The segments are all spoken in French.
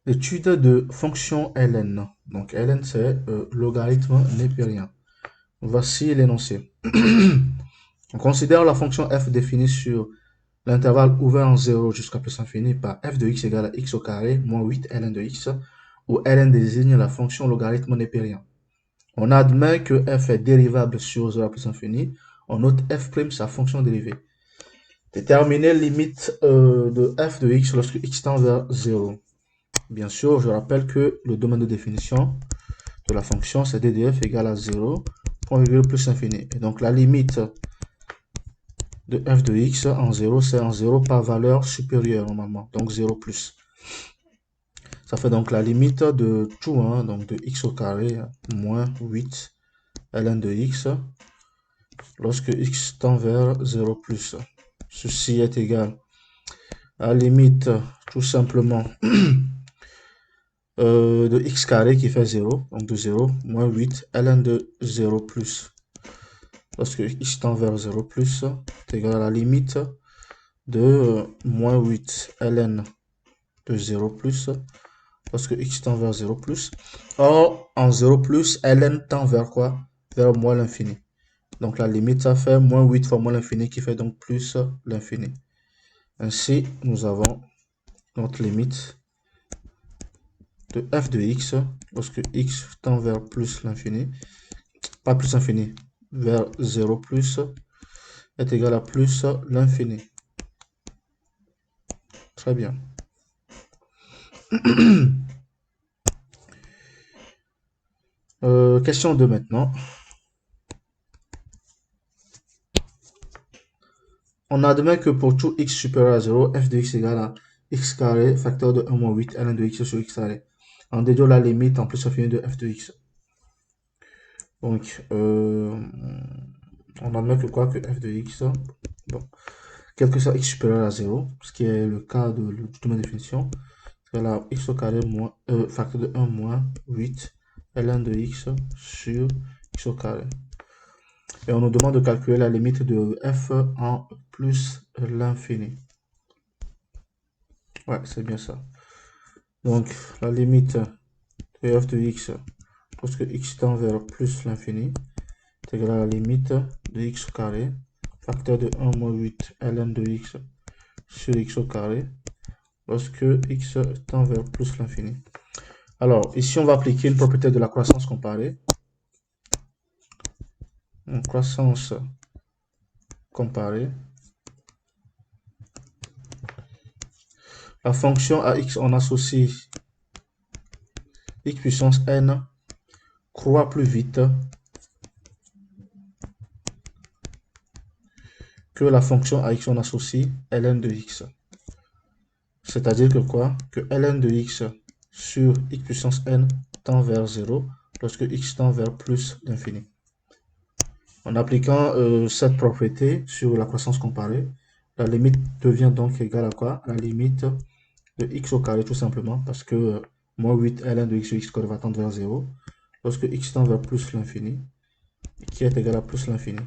L'étude de fonction ln. Donc ln, c'est logarithme népérien. Voici l'énoncé. On considère la fonction f définie sur l'intervalle ouvert en 0 jusqu'à plus infini par f de x égale à x au carré moins 8 ln de x, où ln désigne la fonction logarithme népérien. On admet que f est dérivable sur 0 à plus infini. On note f' sa fonction dérivée. Déterminer limite de f de x lorsque x tend vers 0. Bien sûr, je rappelle que le domaine de définition de la fonction, c'est ddf égale à 0, point virgule plus infini. Et donc, la limite de f de x en 0, c'est en 0 par valeur supérieure, normalement. Donc, 0 plus. Ça fait donc la limite de tout, hein, donc de x au carré moins 8 ln de x lorsque x tend vers 0 plus. Ceci est égal à la limite, tout simplement, de x carré qui fait 0, donc de 0, moins 8, ln de 0 plus. Lorsque x tend vers 0 plus, est égal à la limite de moins 8 ln de 0 plus, lorsque x tend vers 0 plus. Or, en 0 plus, ln tend vers quoi? Vers moins l'infini. Donc la limite, ça fait moins 8 fois moins l'infini qui fait donc plus l'infini. Ainsi, nous avons notre limite de f de x lorsque x tend vers plus l'infini, pas plus infini, vers 0 plus est égal à plus l'infini. Très bien. Question 2 maintenant. On admet que pour tout x supérieur à 0, f de x égale à x carré facteur de 1 moins 8 ln de x sur x carré. En déduit la limite en plus infini de f de x. Donc, on admet que quoi? Que f de x, bon, quel que soit x supérieur à 0, ce qui est le cas du domaine de définition, c'est là x au carré moins, facteur de 1 moins 8 ln de x sur x au carré. Et on nous demande de calculer la limite de f en plus l'infini. Ouais, c'est bien ça. Donc, la limite de f de x lorsque x tend vers plus l'infini est égal à la limite de x au carré, facteur de 1 moins 8 ln de x sur x au carré, lorsque x tend vers plus l'infini. Alors, ici, on va appliquer une propriété de la croissance comparée. Une croissance comparée. La fonction à x, on associe x puissance n croît plus vite que la fonction à x, on associe ln de x. C'est-à-dire que quoi? Que ln de x sur x puissance n tend vers 0 lorsque x tend vers plus l'infini. En appliquant cette propriété sur la croissance comparée, la limite devient donc égale à quoi? La limite de x au carré tout simplement, parce que moins 8 ln de x sur x carré va tendre vers 0 lorsque x tend vers plus l'infini, qui est égal à plus l'infini.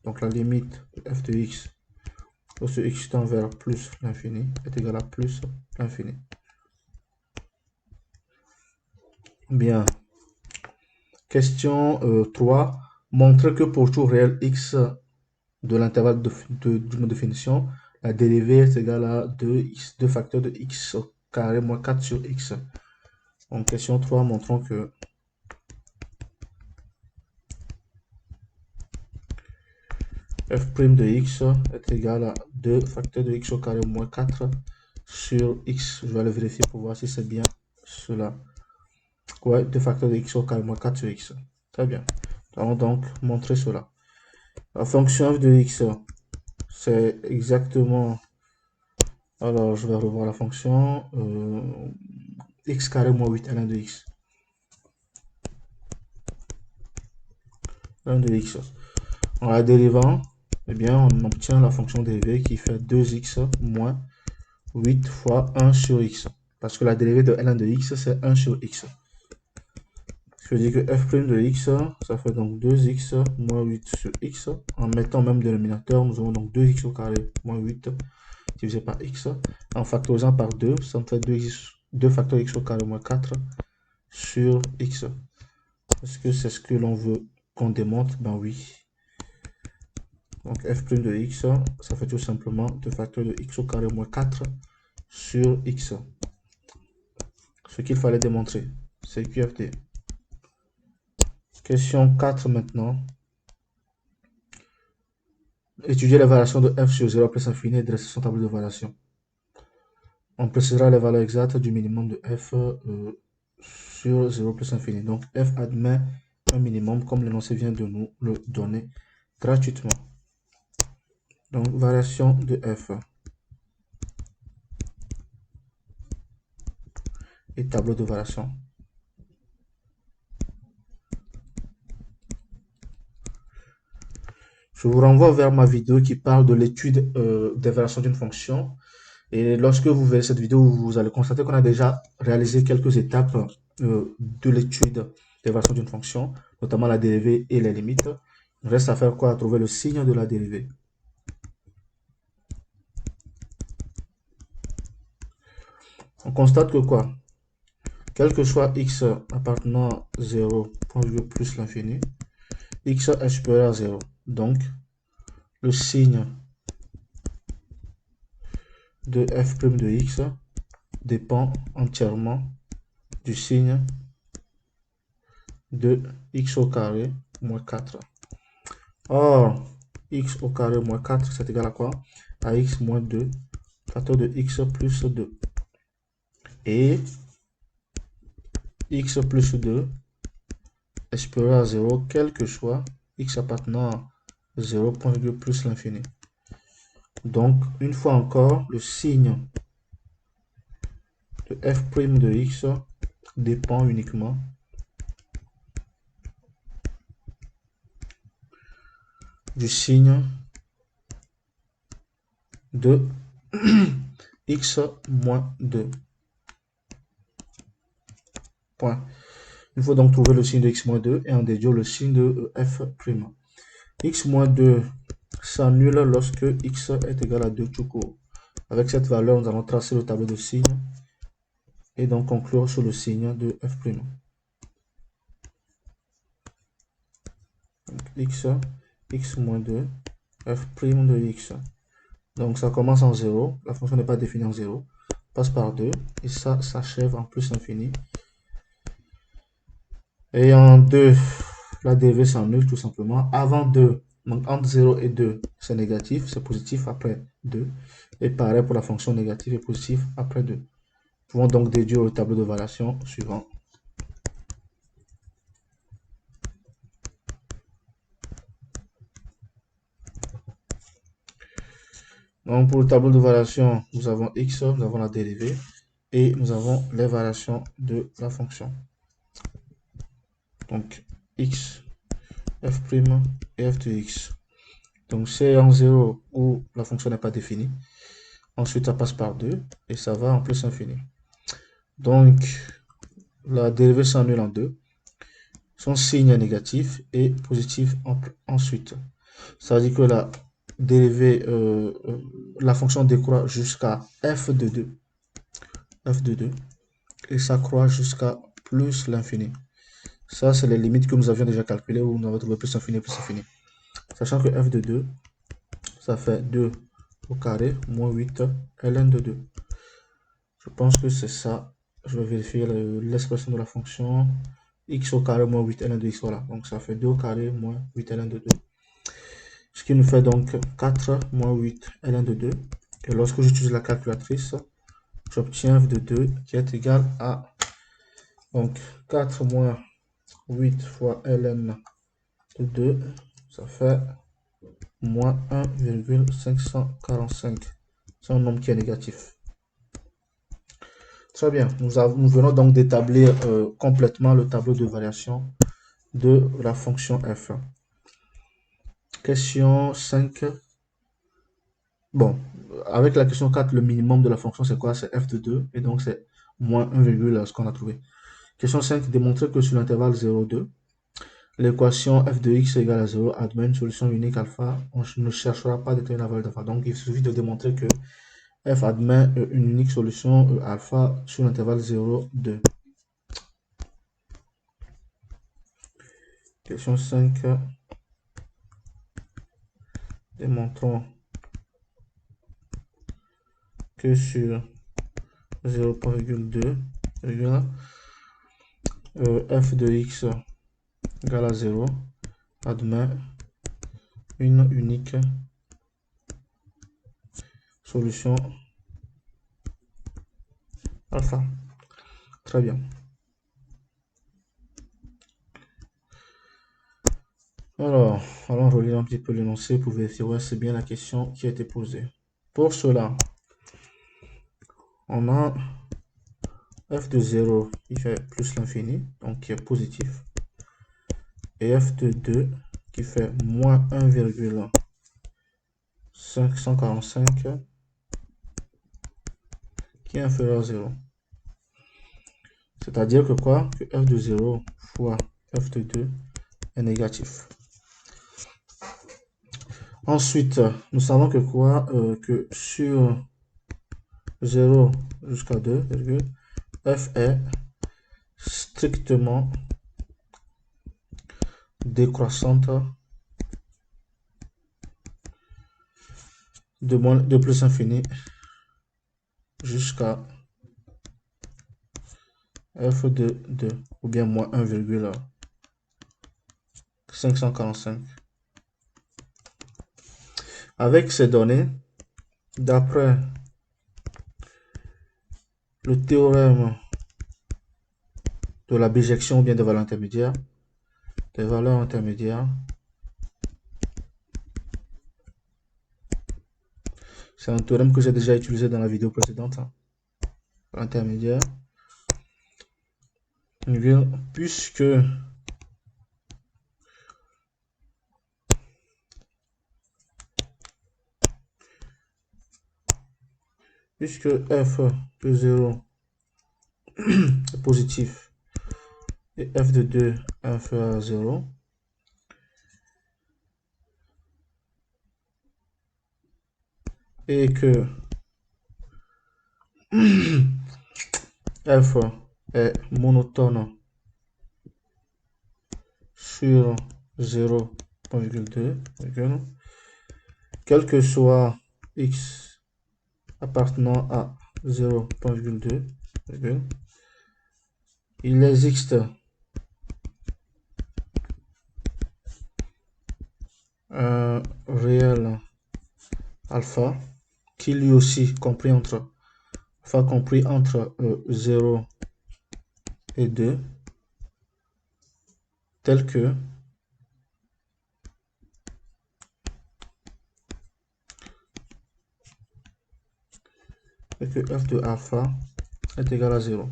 Donc la limite de f de x lorsque x tend vers plus l'infini est égal à plus l'infini. Bien. Question 3. Montrer que pour tout réel x de l'intervalle de définition, la dérivée est égale à 2 facteurs de x au carré moins 4 sur x. Donc question 3, montrons que f' de x est égal à 2 facteurs de x au carré moins 4 sur x. Je vais le vérifier pour voir si c'est bien cela. Ouais, 2 facteurs de x au carré moins 4 sur x. Très bien. Nous allons donc montrer cela. La fonction f de x, c'est exactement... Alors, je vais revoir la fonction x carré moins 8 ln de x. Ln de x. En la dérivant, eh bien, on obtient la fonction dérivée qui fait 2x moins 8 fois 1 sur x. Parce que la dérivée de ln de x, c'est 1 sur x. Je dis que f' de x, ça fait donc 2x moins 8 sur x. En mettant même dénominateur, nous avons donc 2x au carré moins 8 divisé par x. En factorisant par 2, ça me fait 2x 2 facteurs x au carré moins 4 sur x. Est-ce que c'est ce que l'on veut qu'on démontre? Ben oui. Donc f' de x, ça fait tout simplement 2 facteurs de x au carré moins 4 sur x. Ce qu'il fallait démontrer, c'est QFD. Question 4 maintenant. Étudier les variations de f sur 0 plus infini et dresser son tableau de variation. On précisera les valeurs exactes du minimum de f sur 0 plus infini. Donc f admet un minimum comme l'énoncé vient de nous le donner gratuitement. Donc variation de f et tableau de variation. Je vous renvoie vers ma vidéo qui parle de l'étude des variations d'une fonction. Et lorsque vous verrez cette vidéo, vous allez constater qu'on a déjà réalisé quelques étapes de l'étude des variations d'une fonction, notamment la dérivée et les limites. Il reste à faire quoi? À trouver le signe de la dérivée. On constate que quoi? Quel que soit x appartenant à 0 plus l'infini, x est supérieur à 0. Donc, le signe de f' de x dépend entièrement du signe de x au carré moins 4. Or, x au carré moins 4, c'est égal à quoi? À x moins 2, facteur de x plus 2. Et x plus 2 est supérieur à 0, quel que soit x appartenant à 0 plus l'infini. Donc, une fois encore, le signe de f' de x dépend uniquement du signe de x moins 2. Point. Il faut donc trouver le signe de x moins 2 et en déduire le signe de f'. X moins 2 s'annule lorsque x est égal à 2 tout court. Avec cette valeur, nous allons tracer le tableau de signes et donc conclure sur le signe de f'. Donc, x moins 2, f' de x. Donc ça commence en 0, la fonction n'est pas définie en 0, passe par 2 et ça s'achève en plus infini. Et en 2, la dérivée s'annule tout simplement. Avant 2, donc entre 0 et 2, c'est négatif, c'est positif après 2. Et pareil pour la fonction négative et positive après 2. Nous pouvons donc déduire le tableau de variation suivant. Donc pour le tableau de variation, nous avons x, nous avons la dérivée et nous avons les variations de la fonction. Donc x, f' et f de x. Donc c'est en 0 où la fonction n'est pas définie. Ensuite, ça passe par 2 et ça va en plus infini. Donc, la dérivée s'annule en 2. Son signe est négatif et positif ensuite. Ça veut dire que la dérivée, la fonction décroît jusqu'à f de 2. F de 2. Et ça croît jusqu'à plus l'infini. Ça, c'est les limites que nous avions déjà calculées où nous avons trouvé plus infini, plus infini. Sachant que f de 2, ça fait 2 au carré moins 8 ln de 2. Je pense que c'est ça. Je vais vérifier l'expression de la fonction x au carré moins 8 ln de x. Voilà, donc ça fait 2 au carré moins 8 ln de 2. Ce qui nous fait donc 4 moins 8 ln de 2. Et lorsque j'utilise la calculatrice, j'obtiens f de 2 qui est égal à donc 4 moins 8 fois ln de 2, ça fait moins 1,545. C'est un nombre qui est négatif. Très bien, nous venons donc d'établir complètement le tableau de variation de la fonction f. Question 5. Bon, avec la question 4, le minimum de la fonction c'est quoi? C'est f de 2 et donc c'est moins 1, ce qu'on a trouvé. Question 5, démontrer que sur l'intervalle 0, 2, l'équation f de x égale à 0 admet une solution unique alpha. On ne cherchera pas à déterminer la valeur d'alpha. Donc il suffit de démontrer que F admet une unique solution alpha sur l'intervalle 0, 2. Question 5. Démontrons que sur 0,2, f de x égale à 0 admet une unique solution alpha. Très bien. Alors, allons relire un petit peu l'énoncé pour vérifier ouais, c'est bien la question qui a été posée. Pour cela, on a f de 0 qui fait plus l'infini, donc qui est positif, et f de 2 qui fait moins 1,545 qui est inférieur à 0. C'est-à-dire que quoi? Que f de 0 fois f de 2 est négatif. Ensuite, nous savons que quoi? Que sur 0 jusqu'à 2, f est strictement décroissante de plus infini jusqu'à f de 2 ou bien moins 1,545. Avec ces données, d'après le théorème de la bijection ou bien des valeurs intermédiaires, c'est un théorème que j'ai déjà utilisé dans la vidéo précédente, intermédiaire, puisque f de 0 est positif et f de 2 est inférieur à 0, et que f est monotone sur 0,2, quel que soit x appartenant à 0,2, il existe un réel alpha qui lui aussi compris entre 0 et 2, tel que f de alpha est égal à 0.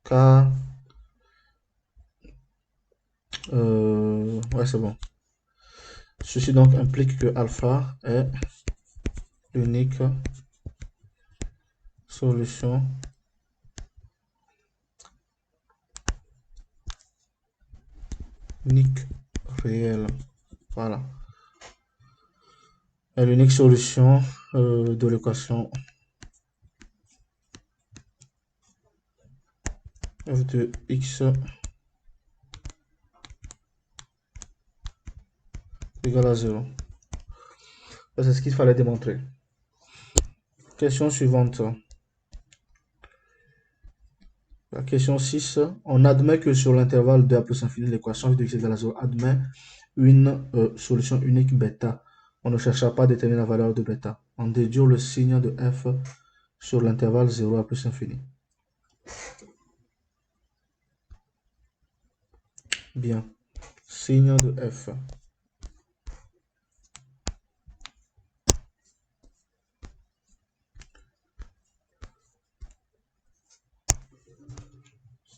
Car, ouais, c'est bon. Ceci donc implique que alpha est l'unique solution unique réelle. Voilà. Est l'unique solution de l'équation f de x égale à 0. C'est ce qu'il fallait démontrer. Question suivante. La question 6. On admet que sur l'intervalle de a plus infini, l'équation f de x égale à 0 admet une solution unique bêta. On ne cherchera pas à déterminer la valeur de bêta. On déduit le signe de f sur l'intervalle 0 à plus infini. Bien. Signe de f.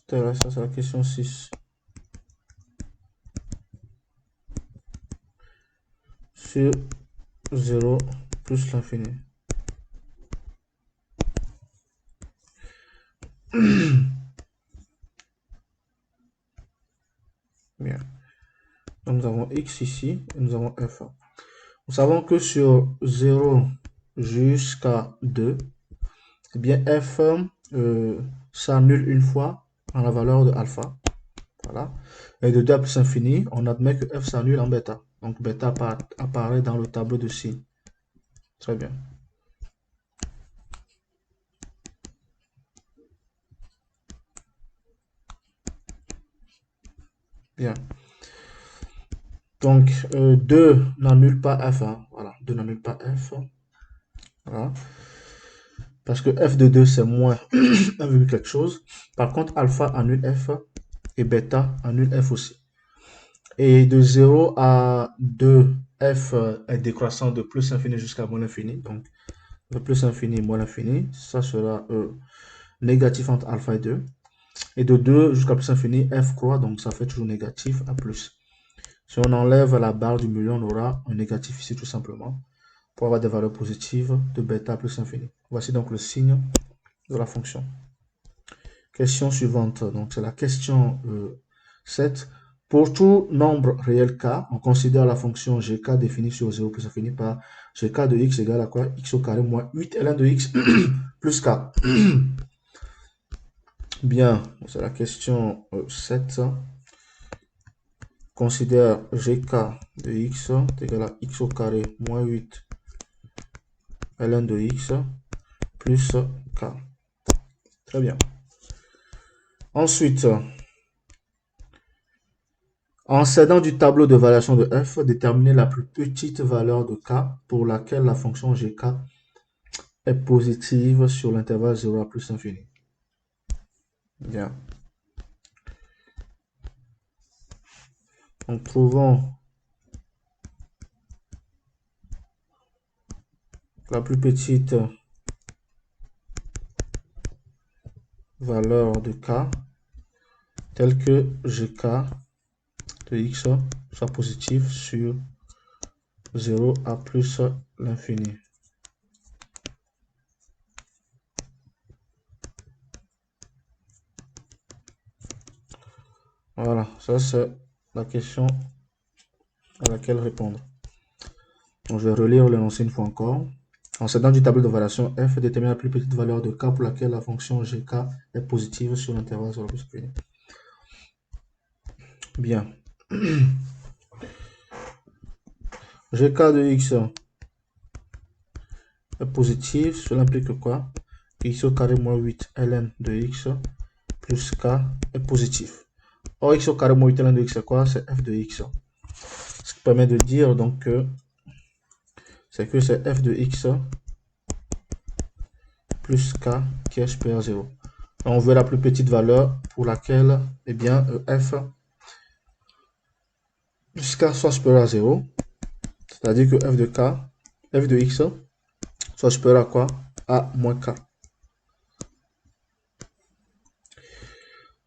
Ça, c'est la question 6. Sur 0 plus l'infini. Bien. Donc, nous avons x ici et nous avons f. Nous savons que sur 0 jusqu'à 2, eh bien f s'annule une fois en la valeur de alpha. Voilà. Et de 2 à plus infini, on admet que f s'annule en bêta. Donc bêta apparaît dans le tableau de signes. Très bien. Bien. Donc 2 n'annule pas f. Hein. Voilà. 2 n'annule pas f. Voilà. Parce que f de 2 c'est moins 1, quelque chose. Par contre, alpha annule f et bêta annule f aussi. Et de 0 à 2, f est décroissant de plus infini jusqu'à moins infini. Donc, de plus infini, moins infini, ça sera négatif entre alpha et 2. Et de 2 jusqu'à plus infini, f croît, donc ça fait toujours négatif à plus. Si on enlève la barre du milieu, on aura un négatif ici tout simplement, pour avoir des valeurs positives de bêta plus infini. Voici donc le signe de la fonction. Question suivante, donc c'est la question 7. Pour tout nombre réel k, on considère la fonction gk définie sur 0 plus infini par gk de x égale à quoi? X au carré moins 8 ln de x plus k. Bien, c'est la question 7. Considère gk de x égale à x au carré moins 8 ln de x plus k. Très bien. Ensuite, en s'aidant du tableau de variation de f, déterminer la plus petite valeur de k pour laquelle la fonction gk est positive sur l'intervalle 0 à plus infini. Bien. Donc, trouvons la plus petite valeur de k telle que gk de x soit positif sur 0 à plus l'infini. Voilà, ça c'est la question à laquelle répondre. Donc, je vais relire l'énoncé une fois encore. En s'aidant du tableau de variation f, détermine la plus petite valeur de k pour laquelle la fonction gk est positive sur l'intervalle 0 plus infini. Bien. gk de x est positif, cela implique quoi? X au carré moins 8 ln de x plus k est positif. Or, x au carré moins 8 ln de x c'est quoi? C'est f de x. Ce qui permet de dire donc que c'est f de x plus k qui est supérieur à 0. On veut la plus petite valeur pour laquelle eh bien, f plus k soit supérieur à 0. C'est-à-dire que f de x soit supérieur à quoi? À moins k.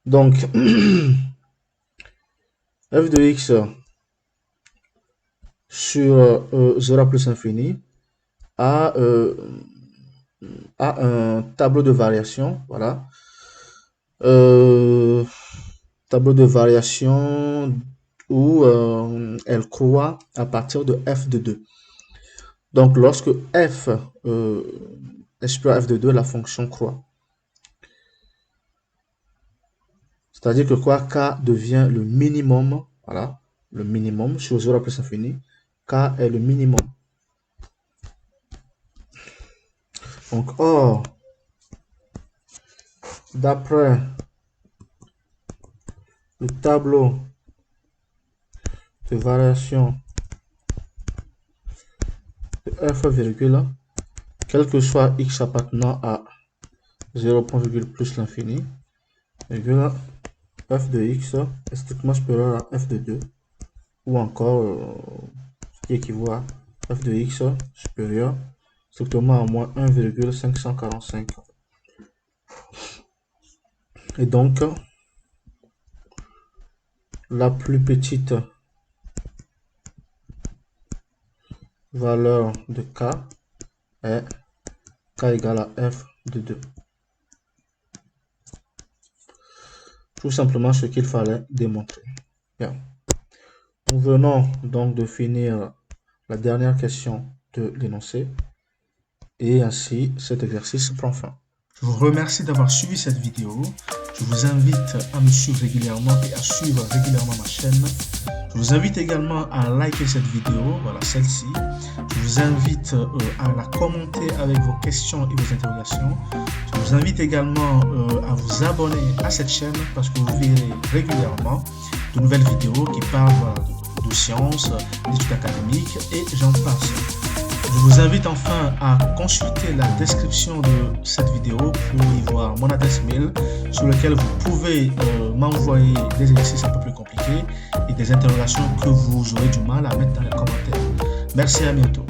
Donc, f de x sur 0 à plus infini a un tableau de variation. Voilà. Tableau de variation où elle croît à partir de f de 2. Donc, lorsque f est supérieur à f de 2, la fonction croît. C'est-à-dire que quoi, k devient le minimum, voilà, le minimum sur 0 à plus infini. K est le minimum. Donc, or, d'après le tableau de variation de f virgule, quel que soit x appartenant à 0, plus l'infini, virgule, f de x est strictement supérieur à f de 2, ou encore ce qui équivaut à f de x supérieur strictement à moins 1,545. Et donc, la plus petite valeur de k est k égale à f de 2. Tout simplement ce qu'il fallait démontrer. Bien. Nous venons donc de finir la dernière question de l'énoncé. Et ainsi, cet exercice prend fin. Je vous remercie d'avoir suivi cette vidéo. Je vous invite à me suivre régulièrement et à suivre régulièrement ma chaîne. Je vous invite également à liker cette vidéo, voilà celle-ci. Je vous invite à la commenter avec vos questions et vos interrogations. Je vous invite également à vous abonner à cette chaîne parce que vous verrez régulièrement de nouvelles vidéos qui parlent de sciences, d'études académiques et j'en passe. Je vous invite enfin à consulter la description de cette vidéo pour y voir mon adresse mail sur laquelle vous pouvez m'envoyer des exercices un peu plus compliqués et des interrogations que vous aurez du mal à mettre dans les commentaires. Merci, à bientôt.